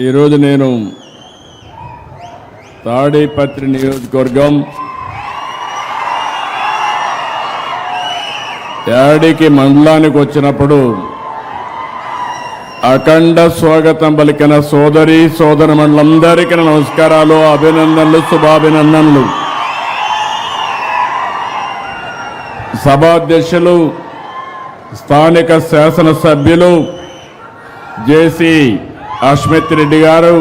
ఈరోజు నేను తాడేపత్రి నియోజకవర్గం యాడికి మండలానికి వచ్చినప్పుడు అఖండ స్వాగతం పలికిన సోదరి సోదరమణులందరికీ నమస్కారాలు, అభినందనలు, శుభాభినందనలు. సభాధ్యక్షులు, స్థానిక శాసనసభ్యులు జేసీ అశ్మిత్ రెడ్డి గారు,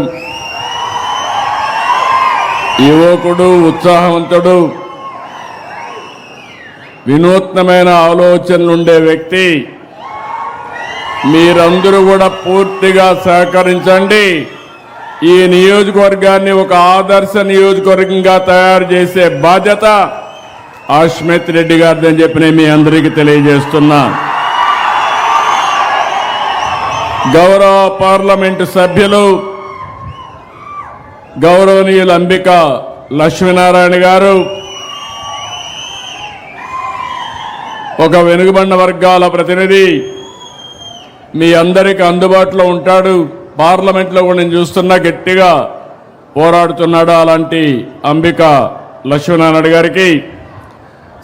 యువకుడు, ఉత్సాహవంతుడు, వినూత్నమైన ఆలోచనలుండే వ్యక్తి. మీరందరూ కూడా పూర్తిగా సహకరించండి. ఈ నియోజకవర్గాన్ని ఒక ఆదర్శ నియోజకవర్గంగా తయారు చేసే బాధ్యత అశ్మిత్ రెడ్డి గారిదని చెప్పి నేను మీ అందరికీ తెలియజేస్తున్నా. గౌరవ పార్లమెంటు సభ్యులు గౌరవనీయులు అంబిక లక్ష్మీనారాయణ గారు ఒక వెనుకబడిన వర్గాల ప్రతినిధి, మీ అందరికీ అందుబాటులో ఉంటాడు. పార్లమెంట్లో కూడా నేను చూస్తున్నా గట్టిగా పోరాడుతున్నాడు. అలాంటి అంబిక లక్ష్మీనారాయణ గారికి,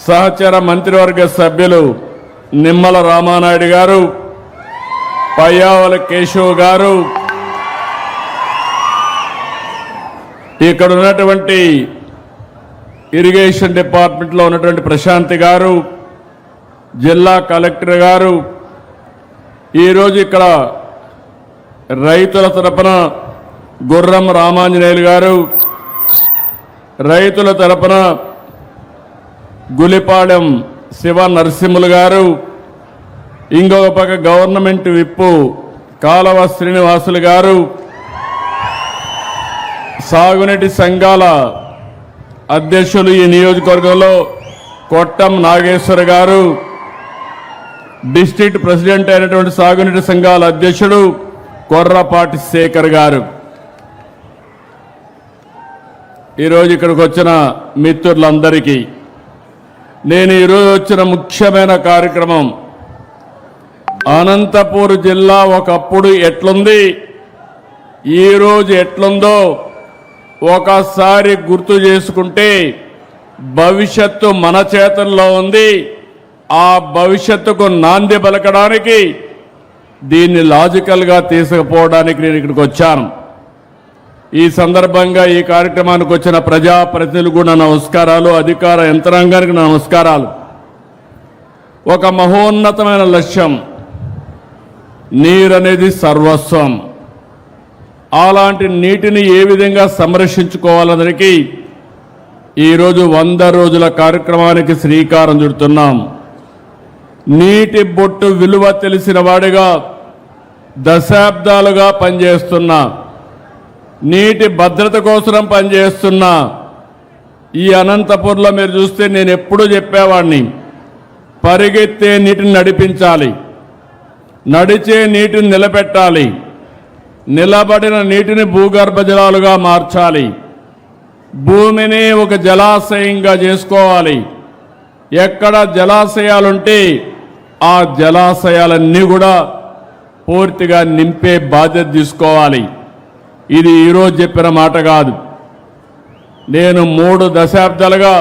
సహచర మంత్రివర్గ సభ్యులు నిమ్మల రామానాయుడు గారు, పయ్యావల కేశవ్ గారు, ఇక్కడ ఉన్నటువంటి ఇరిగేషన్ డిపార్ట్మెంట్లో ఉన్నటువంటి ప్రశాంతి గారు, జిల్లా కలెక్టర్ గారు, ఈరోజు ఇక్కడ రైతుల తరపున గుర్రం రామాంజనేయులు గారు, రైతుల తరపున గులిపాడెం శివ నరసింహులు గారు, ఇంకొక పక్క గవర్నమెంట్ విప్పు కాలవ శ్రీనివాసులు గారు, సాగునీటి సంఘాల అధ్యక్షులు ఈ నియోజకవర్గంలో కొట్టం నాగేశ్వర గారు, డిస్ట్రిక్ట్ ప్రెసిడెంట్ అయినటువంటి సాగునీటి సంఘాల అధ్యక్షుడు కొర్రపాటి శేఖర్ గారు, ఈరోజు ఇక్కడికి వచ్చిన మిత్రులందరికీ నేను ఈరోజు వచ్చిన ముఖ్యమైన కార్యక్రమం, అనంతపూర్ జిల్లా ఒకప్పుడు ఎట్లుంది, ఈరోజు ఎట్లుందో ఒకసారి గుర్తు చేసుకుంటే భవిష్యత్తు మన చేతుల్లో ఉంది. ఆ భవిష్యత్తుకు నాంది పలకడానికి, దీన్ని లాజికల్గా తీసుకుపోవడానికి నేను ఇక్కడికి వచ్చాను. ఈ సందర్భంగా ఈ కార్యక్రమానికి వచ్చిన ప్రజాప్రతినిధులు కూడా నమస్కారాలు, అధికార యంత్రాంగానికి నమస్కారాలు. ఒక మహోన్నతమైన లక్ష్యం, నీరనేది సర్వస్వం. అలాంటి నీటిని ఏ విధంగా సంరక్షించుకోవాలనడానికి ఈరోజు 100 రోజుల కార్యక్రమానికి శ్రీకారం చుడుతున్నాం. నీటి బొట్టు విలువ తెలిసిన వాడిగా దశాబ్దాలుగా పనిచేస్తున్నా, నీటి భద్రత కోసం పనిచేస్తున్నా. ఈ అనంతపూర్లో మీరు చూస్తే నేను ఎప్పుడూ చెప్పేవాడిని, పరిగెత్తే నీటిని నడిపించాలి, నడిచే నీటిని నిలబెట్టాలి, నిలబడిన నీటిని భూగర్భ జలాలుగా మార్చాలి, భూమిని ఒక జలాశయంగా చేసుకోవాలి. ఎక్కడ జలాశయాలుంటే ఆ జలాశయాలన్నీ కూడా పూర్తిగా నింపే బాధ్యత తీసుకోవాలి. ఇది ఈరోజు చెప్పిన మాట కాదు. నేను 3 దశాబ్దాలుగా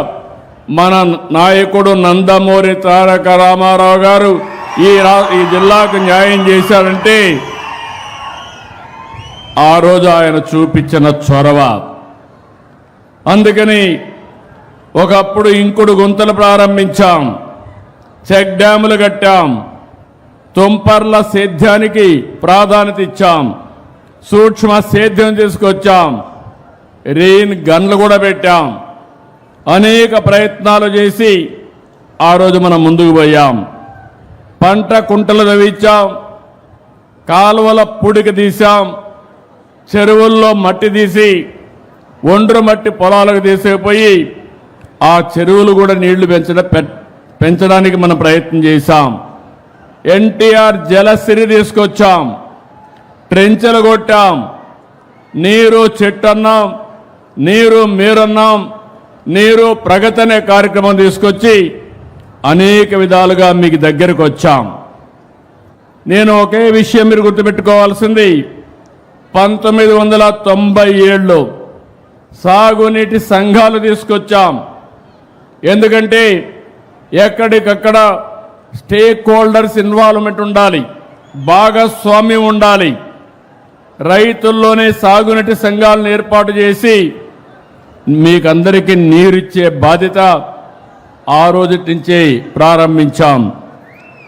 మన నాయకుడు నందమూరి తారక రామారావు గారు ఈ జిల్లాకు న్యాయం చేశారంటే ఆ రోజు ఆయన చూపించిన చొరవ. అందుకని ఒకప్పుడు ఇంకుడు గుంతలు ప్రారంభించాం, చెక్ డ్యాములు కట్టాం, తుంపర్ల సేద్యానికి ప్రాధాన్యత ఇచ్చాం, సూక్ష్మ సేద్యం తీసుకొచ్చాం, రెయిన్ గన్లు కూడా పెట్టాం. అనేక ప్రయత్నాలు చేసి ఆ రోజు మనం ముందుకు పోయాం. పంట కుంటలు తవ్వించాం, కాలువల పుడికి తీసాం, చెరువుల్లో మట్టి తీసి ఒండ్రు మట్టి పొలాలకు తీసుకుపోయి ఆ చెరువులు కూడా నీళ్లు పెంచడానికి మనం ప్రయత్నం చేశాం. ఎన్టీఆర్ జలసిరి తీసుకొచ్చాం, ట్రెంచలు కొట్టాం, నీరు చెట్టు అన్నాం, నీరు మీరన్నాం, నీరు ప్రగతి అనే కార్యక్రమం తీసుకొచ్చి అనేక విధాలుగా మీకు దగ్గరకు వచ్చాం. నేను ఒకే విషయం మీరు గుర్తుపెట్టుకోవాల్సింది, 1997లో సాగునీటి సంఘాలు తీసుకొచ్చాం. ఎందుకంటే ఎక్కడికక్కడ స్టేక్ హోల్డర్స్ ఇన్వాల్వ్మెంట్ ఉండాలి, భాగస్వామ్యం ఉండాలి. రైతుల్లోనే సాగునీటి సంఘాలను ఏర్పాటు చేసి మీకందరికీ నీరిచ్చే బాధ్యత ఆ రోజు నుంచే ప్రారంభించాం.